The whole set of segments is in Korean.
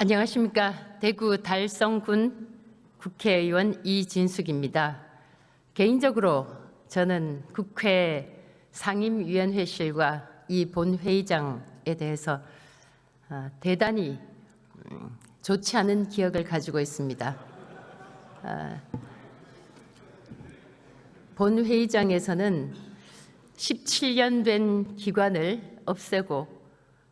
안녕하십니까. 대구 달성군 국회의원 이진숙입니다. 개인적으로 저는 국회 상임위원회실과 이 본회의장에 대해서 대단히 좋지 않은 기억을 가지고 있습니다. 본회의장에서는 17년 된 기관을 없애고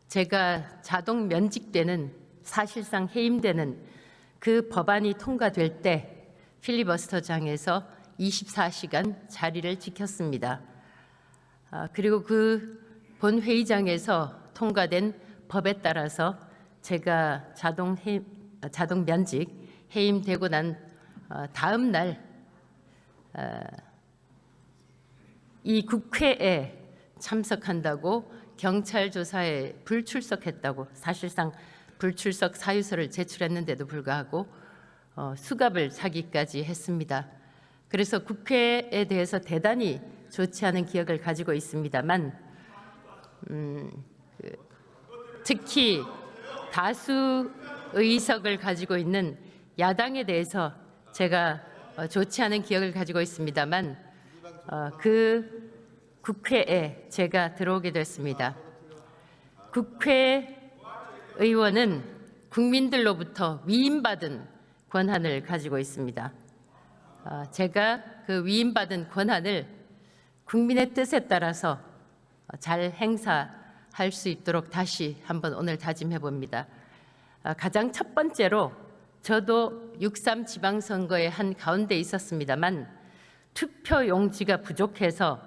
제가 자동 면직되는, 사실상 해임되는 그 법안이 통과될 때 필리버스터장에서 24시간 자리를 지켰습니다. 그리고 그 본회의장에서 통과된 법에 따라서 제가 자동 면직, 해임되고 난 다음 날 이 국회에 참석한다고 경찰 조사에 불출석했다고, 사실상 불출석 사유서를 제출했는데도 불구하고 수갑을 차기까지 했습니다. 그래서 국회에 대해서 대단히 좋지 않은 기억을 가지고 있습니다만, 특히 다수 의석을 가지고 있는 야당에 대해서 제가 좋지 않은 기억을 가지고 있습니다만, 그 국회에 제가 들어오게 됐습니다. 국회의원은 국민들로부터 위임받은 권한을 가지고 있습니다. 제가 그 위임받은 권한을 국민의 뜻에 따라서 잘 행사할 수 있도록 다시 한번 오늘 다짐해 봅니다. 가장 첫 번째로, 저도 6.3 지방선거의 한 가운데 있었습니다만 투표 용지가 부족해서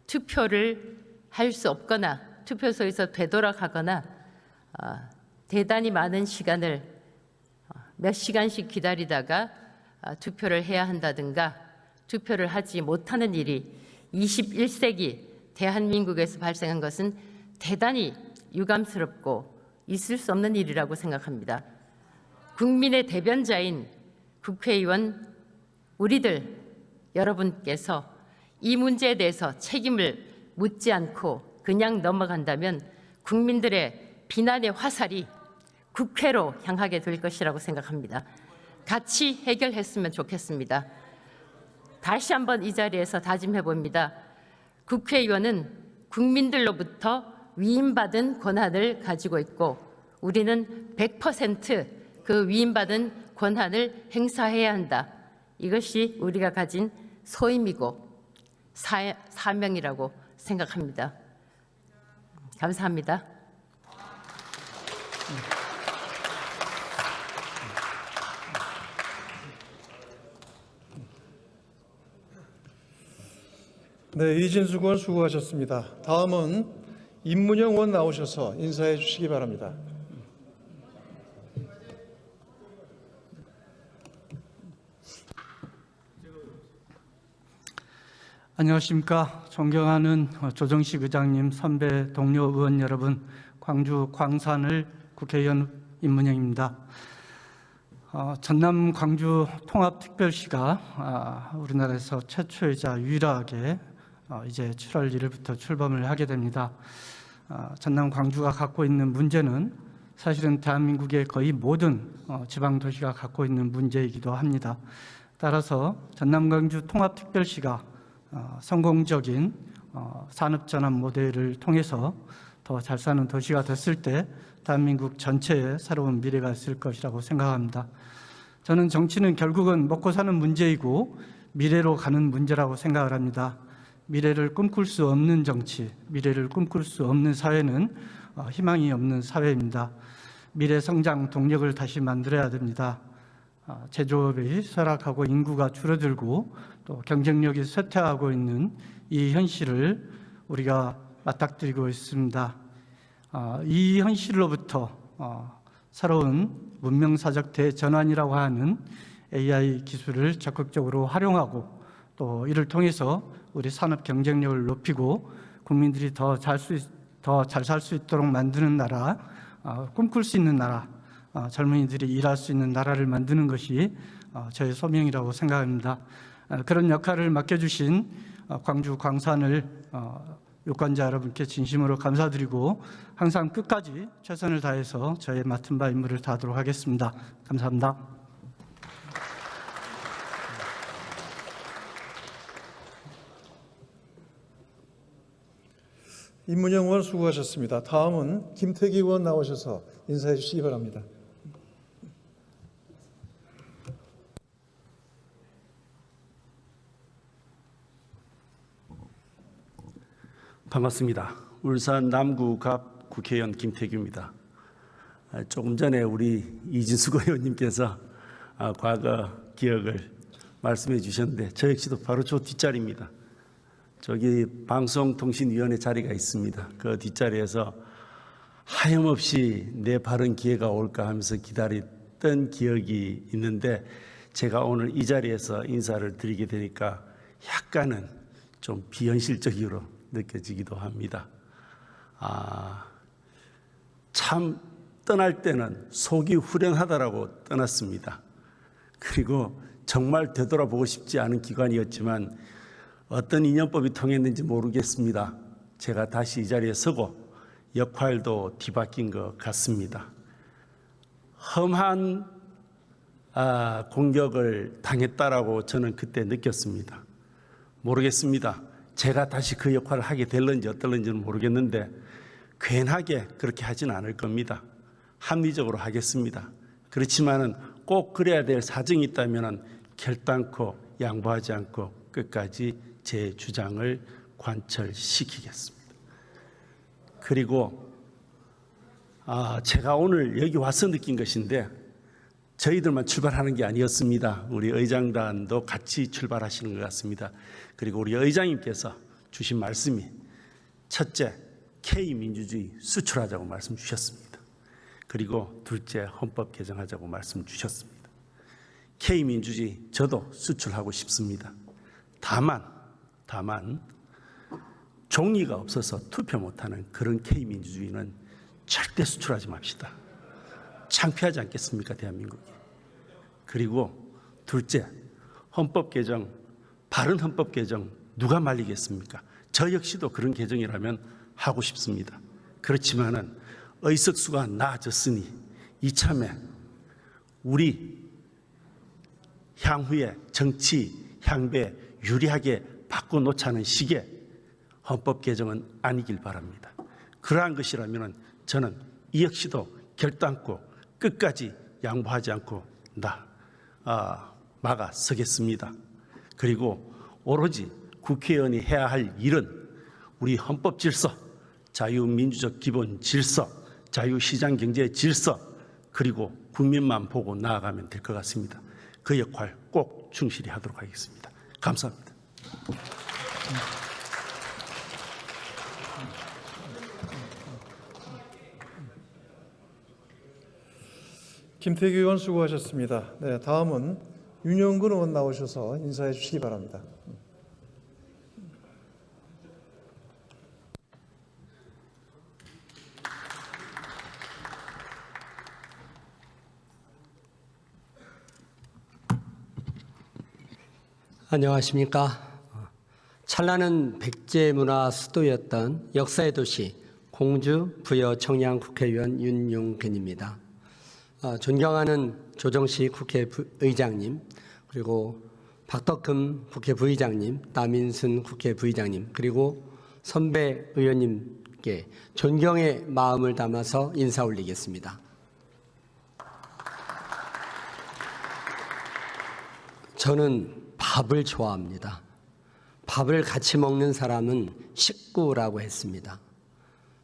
투표를 할 수 없거나 투표소에서 되돌아가거나 대단히 많은 시간을 몇 시간씩 기다리다가 투표를 해야 한다든가 투표를 하지 못하는 일이 21세기 대한민국에서 발생한 것은 대단히 유감스럽고 있을 수 없는 일이라고 생각합니다. 국민의 대변자인 국회의원 우리들 여러분께서 이 문제에 대해서 책임을 묻지 않고 그냥 넘어간다면 국민들의 비난의 화살이 국회로 향하게 될 것이라고 생각합니다. 같이 해결했으면 좋겠습니다. 다시 한번 이 자리에서 다짐해 봅니다. 국회의원은 국민들로부터 위임받은 권한을 가지고 있고 우리는 100% 그 위임받은 권한을 행사해야 한다. 이것이 우리가 가진 소임이고 사명이라고 생각합니다. 감사합니다. 네, 이진숙 의원 수고하셨습니다. 다음은 임문영 의원 나오셔서 인사해 주시기 바랍니다. 안녕하십니까. 존경하는 조정식 의장님, 선배 동료 의원 여러분, 광주 광산을 국회의원 임문영입니다. 전남 광주 통합특별시가 우리나라에서 최초이자 유일하게 이제 7월 1일부터 출범을 하게 됩니다. 전남 광주가 갖고 있는 문제는 사실은 대한민국의 거의 모든 지방도시가 갖고 있는 문제이기도 합니다. 따라서 전남 광주 통합특별시가 성공적인 산업전환 모델을 통해서 더 잘 사는 도시가 됐을 때 대한민국 전체에 새로운 미래가 있을 것이라고 생각합니다. 저는 정치는 결국은 먹고 사는 문제이고 미래로 가는 문제라고 생각을 합니다. 미래를 꿈꿀 수 없는 정치, 미래를 꿈꿀 수 없는 사회는 희망이 없는 사회입니다. 미래 성장 동력을 다시 만들어야 됩니다. 제조업이 쇠락하고 인구가 줄어들고 또 경쟁력이 쇠퇴하고 있는 이 현실을 우리가 맞닥뜨리고 있습니다. 이 현실로부터 새로운 문명사적 대전환이라고 하는 AI 기술을 적극적으로 활용하고 또 이를 통해서 우리 산업 경쟁력을 높이고 국민들이 더 잘 살 수 있도록 만드는 나라, 꿈꿀 수 있는 나라, 젊은이들이 일할 수 있는 나라를 만드는 것이 저의 소명이라고 생각합니다. 그런 역할을 맡겨주신 광주 광산을 유권자 여러분께 진심으로 감사드리고 항상 끝까지 최선을 다해서 저의 맡은 바 임무를 다하도록 하겠습니다. 감사합니다. 임문영 의원 수고하셨습니다. 다음은 김태기 의원 나오셔서 인사해 주시기 바랍니다. 반갑습니다. 울산 남구갑 국회의원 김태규입니다. 조금 전에 우리 이진숙 의원님께서 과거 기억을 말씀해 주셨는데 저 역시도 바로 저 뒷자리입니다. 저기 방송통신위원회 자리가 있습니다. 그 뒷자리에서 하염없이 내 바른 기회가 올까 하면서 기다렸던 기억이 있는데 제가 오늘 이 자리에서 인사를 드리게 되니까 약간은 좀 비현실적으로 느껴지기도 합니다. 참 떠날 때는 속이 후련하다라고 떠났습니다. 그리고 정말 되돌아보고 싶지 않은 기간이었지만 어떤 인연법이 통했는지 모르겠습니다. 제가 다시 이 자리에 서고 역할도 뒤바뀐 것 같습니다. 험한 공격을 당했다라고 저는 그때 느꼈습니다. 모르겠습니다. 제가 다시 그 역할을 하게 될런지 어떨런지는 모르겠는데 괜하게 그렇게 하진 않을 겁니다. 합리적으로 하겠습니다. 그렇지만은 꼭 그래야 될 사정이 있다면 결단코 양보하지 않고 끝까지 제 주장을 관철시키겠습니다. 그리고 제가 오늘 여기 와서 느낀 것인데 저희들만 출발하는 게 아니었습니다. 우리 의장단도 같이 출발하시는 것 같습니다. 그리고 우리 의장님께서 주신 말씀이 첫째, K민주주의 수출하자고 말씀 주셨습니다. 그리고 둘째, 헌법 개정하자고 말씀 주셨습니다. K민주주의 저도 수출하고 싶습니다. 다만 종이가 없어서 투표 못하는 그런 K민주주의는 절대 수출하지 맙시다. 창피하지 않겠습니까, 대한민국이. 그리고 둘째, 헌법 개정, 바른 헌법 개정 누가 말리겠습니까? 저 역시도 그런 개정이라면 하고 싶습니다. 그렇지만은 의석수가 나아졌으니 이참에 우리 향후에 정치 향배 유리하게 바꿔놓자는 식의 헌법 개정은 아니길 바랍니다. 그러한 것이라면 저는 이 역시도 결단코 끝까지 양보하지 않고 막아서겠습니다. 그리고 오로지 국회의원이 해야 할 일은 우리 헌법 질서, 자유민주적 기본 질서, 자유시장경제 질서, 그리고 국민만 보고 나아가면 될 것 같습니다. 그 역할 꼭 충실히 하도록 하겠습니다. 감사합니다. 김태기 의원 수고하셨습니다. 네, 다음은 윤영근 의원 나오셔서 인사해 주시기 바랍니다. 안녕하십니까. 찬란한 백제문화 수도였던 역사의 도시 공주 부여 청양 국회의원 윤용근입니다. 존경하는 조정식 국회의장님, 그리고 박덕흠 국회부의장님, 남인순 국회부의장님, 그리고 선배 의원님께 존경의 마음을 담아서 인사 올리겠습니다. 저는 밥을 좋아합니다. 밥을 같이 먹는 사람은 식구라고 했습니다.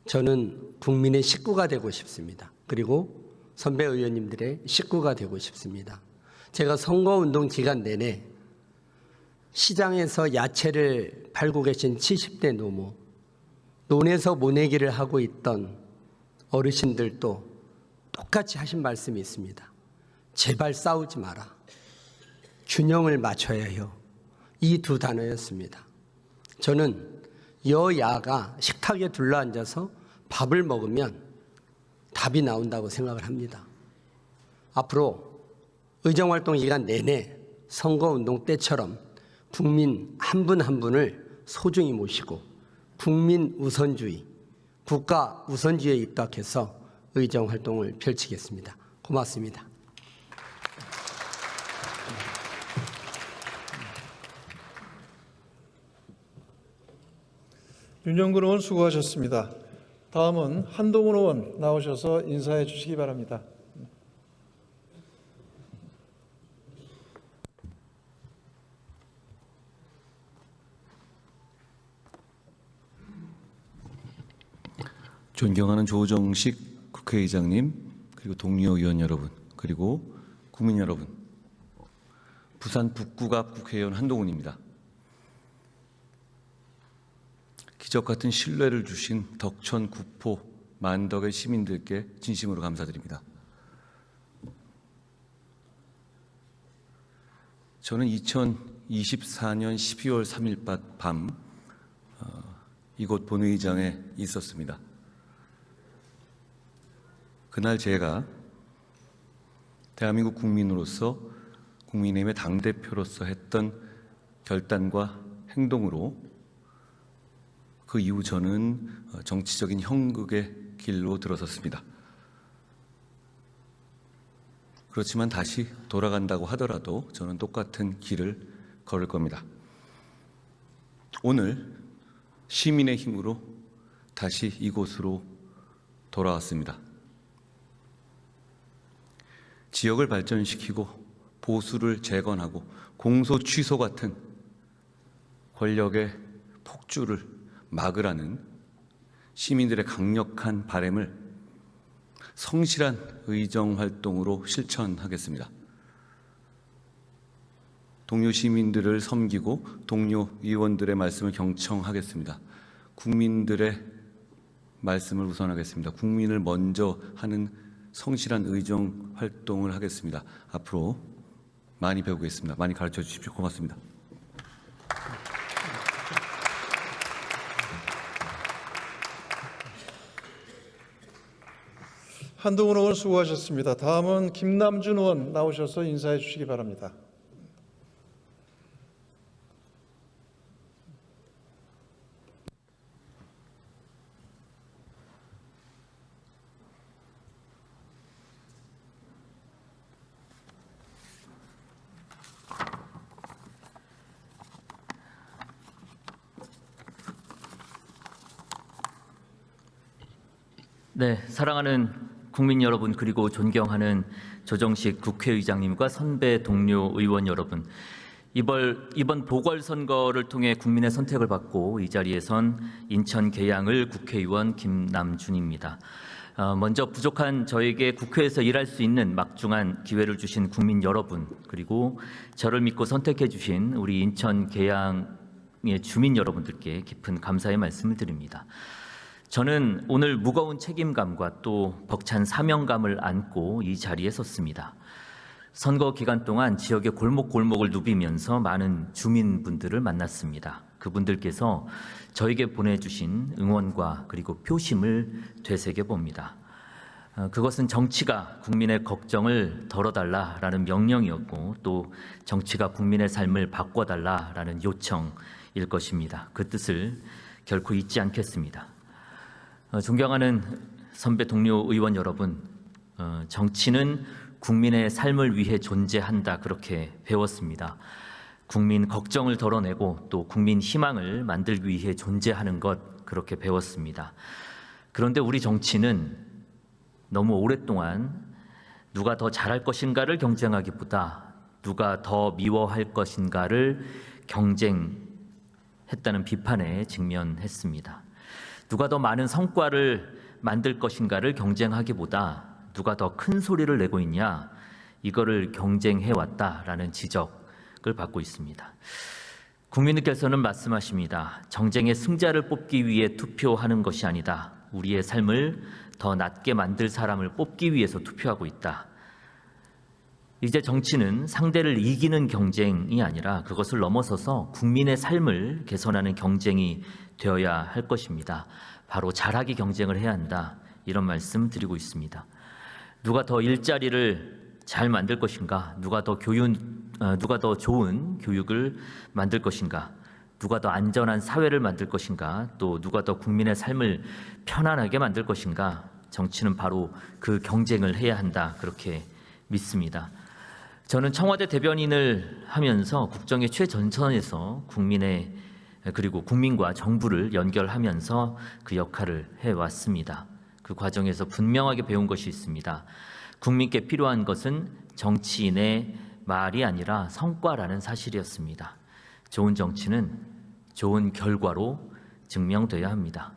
저는 국민의 식구가 되고 싶습니다. 그리고 선배 의원님들의 식구가 되고 싶습니다. 제가 선거운동 기간 내내 시장에서 야채를 팔고 계신 70대 노모, 논에서 모내기를 하고 있던 어르신들도 똑같이 하신 말씀이 있습니다. 제발 싸우지 마라. 균형을 맞춰야 해요. 이 두 단어였습니다. 저는 여야가 식탁에 둘러앉아서 밥을 먹으면 답이 나온다고 생각을 합니다. 앞으로 의정활동 기간 내내 선거운동 때처럼 국민 한 분 한 분을 소중히 모시고 국민 우선주의, 국가 우선주의에 입각해서 의정 활동을 펼치겠습니다. 고맙습니다. 윤영근 의원 수고하셨습니다. 다음은 한동훈 의원 나오셔서 인사해 주시기 바랍니다. 존경하는 조정식 국회의장님, 그리고 동료 의원 여러분, 그리고 국민 여러분, 부산 북구갑 국회의원 한동훈입니다. 기적 같은 신뢰를 주신 덕천, 구포, 만덕의 시민들께 진심으로 감사드립니다. 저는 2024년 12월 3일 밤 이곳 본회의장에 있었습니다. 그날 제가 대한민국 국민으로서 국민의힘의 당대표로서 했던 결단과 행동으로 그 이후 저는 정치적인 형극의 길로 들어섰습니다. 그렇지만 다시 돌아간다고 하더라도 저는 똑같은 길을 걸을 겁니다. 오늘 시민의 힘으로 다시 이곳으로 돌아왔습니다. 지역을 발전시키고 보수를 재건하고 공소 취소 같은 권력의 폭주를 막으라는 시민들의 강력한 바람을 성실한 의정 활동으로 실천하겠습니다. 동료 시민들을 섬기고 동료 의원들의 말씀을 경청하겠습니다. 국민들의 말씀을 우선하겠습니다. 국민을 먼저 하는 성실한 의정 활동을 하겠습니다. 앞으로 많이 배우겠습니다. 많이 가르쳐 주십시오. 고맙습니다. 한동훈 의원 수고하셨습니다. 다음은 김남준 의원 나오셔서 인사해 주시기 바랍니다. 네, 사랑하는 국민 여러분, 그리고 존경하는 조정식 국회의장님과 선배 동료 의원 여러분, 이번 보궐선거를 통해 국민의 선택을 받고 이 자리에 선 인천 계양을 국회의원 김남준입니다. 먼저 부족한 저에게 국회에서 일할 수 있는 막중한 기회를 주신 국민 여러분, 그리고 저를 믿고 선택해 주신 우리 인천 계양의 주민 여러분들께 깊은 감사의 말씀을 드립니다. 저는 오늘 무거운 책임감과 또 벅찬 사명감을 안고 이 자리에 섰습니다. 선거 기간 동안 지역의 골목골목을 누비면서 많은 주민분들을 만났습니다. 그분들께서 저에게 보내주신 응원과 그리고 표심을 되새겨봅니다. 그것은 정치가 국민의 걱정을 덜어달라라는 명령이었고, 또 정치가 국민의 삶을 바꿔달라라는 요청일 것입니다. 그 뜻을 결코 잊지 않겠습니다. 존경하는 선배 동료 의원 여러분, 정치는 국민의 삶을 위해 존재한다, 그렇게 배웠습니다. 국민 걱정을 덜어내고 또 국민 희망을 만들기 위해 존재하는 것, 그렇게 배웠습니다. 그런데 우리 정치는 너무 오랫동안 누가 더 잘할 것인가를 경쟁하기보다 누가 더 미워할 것인가를 경쟁했다는 비판에 직면했습니다. 누가 더 많은 성과를 만들 것인가를 경쟁하기보다 누가 더 큰 소리를 내고 있냐, 이거를 경쟁해왔다라는 지적을 받고 있습니다. 국민들께서는 말씀하십니다. 정쟁의 승자를 뽑기 위해 투표하는 것이 아니다. 우리의 삶을 더 낫게 만들 사람을 뽑기 위해서 투표하고 있다. 이제 정치는 상대를 이기는 경쟁이 아니라 그것을 넘어서서 국민의 삶을 개선하는 경쟁이 되어야 할 것입니다. 바로 잘하기 경쟁을 해야 한다, 이런 말씀 드리고 있습니다. 누가 더 일자리를 잘 만들 것인가, 누가 더 좋은 교육을 만들 것인가, 누가 더 안전한 사회를 만들 것인가, 또 누가 더 국민의 삶을 편안하게 만들 것인가, 정치는 바로 그 경쟁을 해야 한다, 그렇게 믿습니다. 저는 청와대 대변인을 하면서 국정의 최전선에서 그리고 국민과 정부를 연결하면서 그 역할을 해왔습니다. 그 과정에서 분명하게 배운 것이 있습니다. 국민께 필요한 것은 정치인의 말이 아니라 성과라는 사실이었습니다. 좋은 정치는 좋은 결과로 증명돼야 합니다.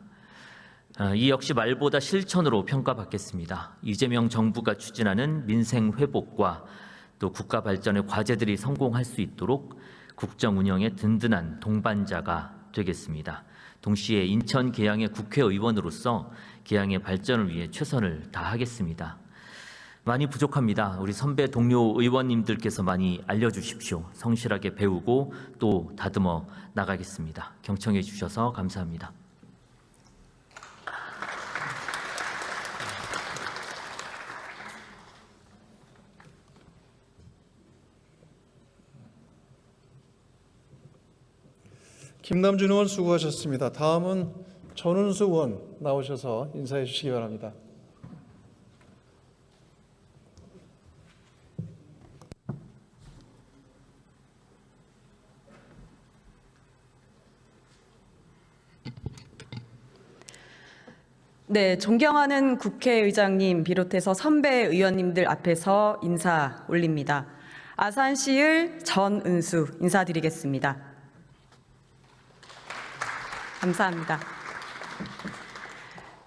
이 역시 말보다 실천으로 평가받겠습니다. 이재명 정부가 추진하는 민생 회복과 또 국가 발전의 과제들이 성공할 수 있도록 국정 운영의 든든한 동반자가 되겠습니다. 동시에 인천 계양의 국회의원으로서 계양의 발전을 위해 최선을 다하겠습니다. 많이 부족합니다. 우리 선배 동료 의원님들께서 많이 알려주십시오. 성실하게 배우고 또 다듬어 나가겠습니다. 경청해 주셔서 감사합니다. 김남준 의원 수고하셨습니다. 다음은 전운수 의원 나오셔서 인사해 주시기 바랍니다. 네, 존경하는 국회의장님 비롯해서 선배 의원님들 앞에서 인사 올립니다. 아산시을 전은수 인사드리겠습니다. 감사합니다.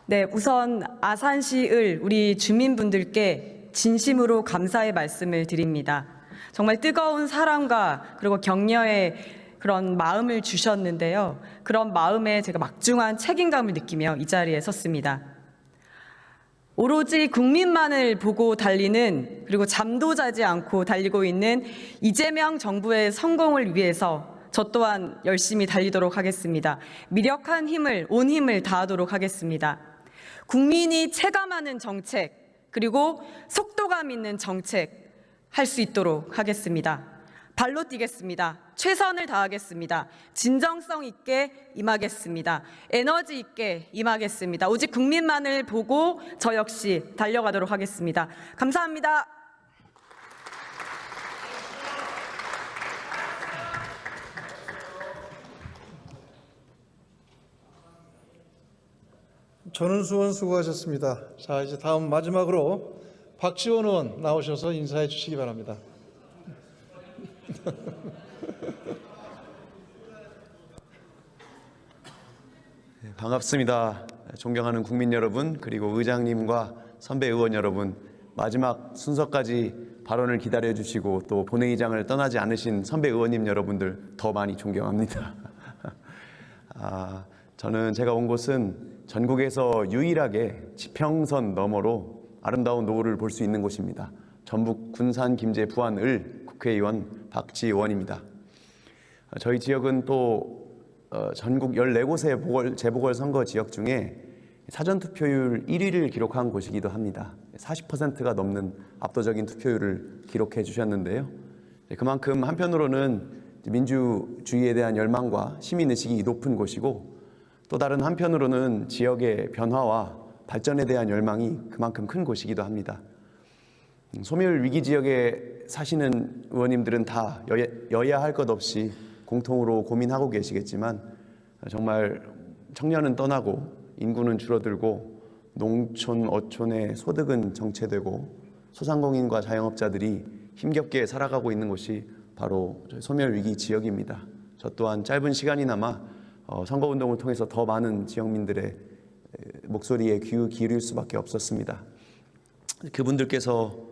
네, 우선 아산시을 우리 주민분들께 진심으로 감사의 말씀을 드립니다. 정말 뜨거운 사랑과 그리고 격려의 그런 마음을 주셨는데요. 그런 마음에 제가 막중한 책임감을 느끼며 이 자리에 섰습니다. 오로지 국민만을 보고 달리는, 그리고 잠도 자지 않고 달리고 있는 이재명 정부의 성공을 위해서 저 또한 열심히 달리도록 하겠습니다. 미력한 힘을, 온 힘을 다하도록 하겠습니다. 국민이 체감하는 정책, 그리고 속도감 있는 정책 할 수 있도록 하겠습니다. 발로 뛰겠습니다. 최선을 다하겠습니다. 진정성 있게 임하겠습니다. 에너지 있게 임하겠습니다. 오직 국민만을 보고 저 역시 달려가도록 하겠습니다. 감사합니다. 전운수 의원 수고하셨습니다. 자, 이제 다음 마지막으로 박지원 의원 나오셔서 인사해 주시기 바랍니다. 반갑습니다. 존경하는 국민 여러분, 그리고 의장님과 선배 의원 여러분, 마지막 순서까지 발언을 기다려주시고 또 본회의장을 떠나지 않으신 선배 의원님 여러분들 더 많이 존경합니다. 제가 온 곳은 전국에서 유일하게 지평선 너머로 아름다운 노을을 볼 수 있는 곳입니다. 전북 군산 김제 부안을 국회의원 박지원입니다. 저희 지역은 또 전국 14곳의 재보궐선거 지역 중에 사전투표율 1위를 기록한 곳이기도 합니다. 40%가 넘는 압도적인 투표율을 기록해 주셨는데요. 그만큼 한편으로는 민주주의에 대한 열망과 시민의식이 높은 곳이고, 또 다른 한편으로는 지역의 변화와 발전에 대한 열망이 그만큼 큰 곳이기도 합니다. 소멸 위기 지역에 사시는 의원님들은 다 여야 할 것 없이 공통으로 고민하고 계시겠지만, 정말 청년은 떠나고 인구는 줄어들고 농촌, 어촌의 소득은 정체되고 소상공인과 자영업자들이 힘겹게 살아가고 있는 곳이 바로 소멸 위기 지역입니다. 저 또한 짧은 시간이나마 선거운동을 통해서 더 많은 지역민들의 목소리에 귀 기울일 수밖에 없었습니다. 그분들께서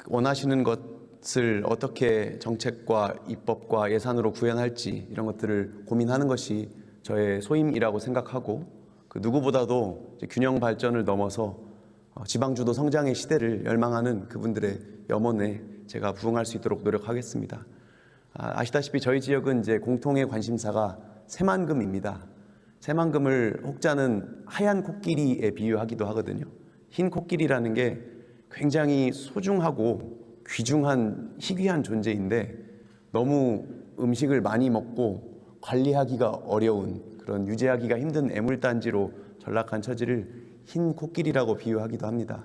원하시는 것을 어떻게 정책과 입법과 예산으로 구현할지 이런 것들을 고민하는 것이 저의 소임이라고 생각하고, 그 누구보다도 균형 발전을 넘어서 지방주도 성장의 시대를 열망하는 그분들의 염원에 제가 부응할 수 있도록 노력하겠습니다. 아시다시피 저희 지역은 이제 공통의 관심사가 새만금입니다. 새만금을 혹자는 하얀 코끼리에 비유하기도 하거든요. 흰 코끼리라는 게 굉장히 소중하고 귀중한 희귀한 존재인데, 너무 음식을 많이 먹고 관리하기가 어려운 그런 유지하기가 힘든 애물단지로 전락한 처지를 흰 코끼리라고 비유하기도 합니다.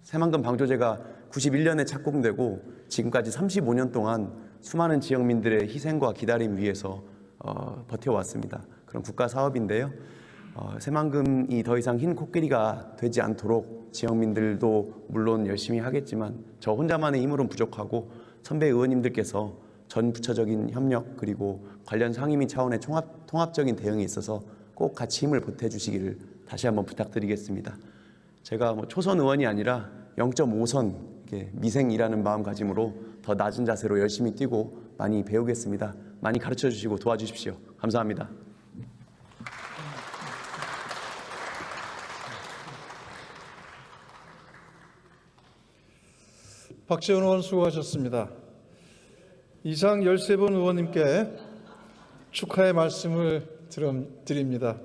새만금 방조제가 91년에 착공되고 지금까지 35년 동안 수많은 지역민들의 희생과 기다림 위에서 버텨왔습니다. 그런 국가 사업인데요. 새만금이 더 이상 흰 코끼리가 되지 않도록 지역민들도 물론 열심히 하겠지만 저 혼자만의 힘으로는 부족하고 선배 의원님들께서 전 부처적인 협력 그리고 관련 상임위 차원의 통합적인 대응에 있어서 꼭 같이 힘을 보태주시기를 다시 한번 부탁드리겠습니다. 제가 초선 의원이 아니라 0.5선 미생이라는 마음가짐으로 더 낮은 자세로 열심히 뛰고 많이 배우겠습니다. 많이 가르쳐 주시고 도와주십시오. 감사합니다. 박지원 의원 수고하셨습니다. 이상 13분 의원님께 축하의 말씀을 드립니다.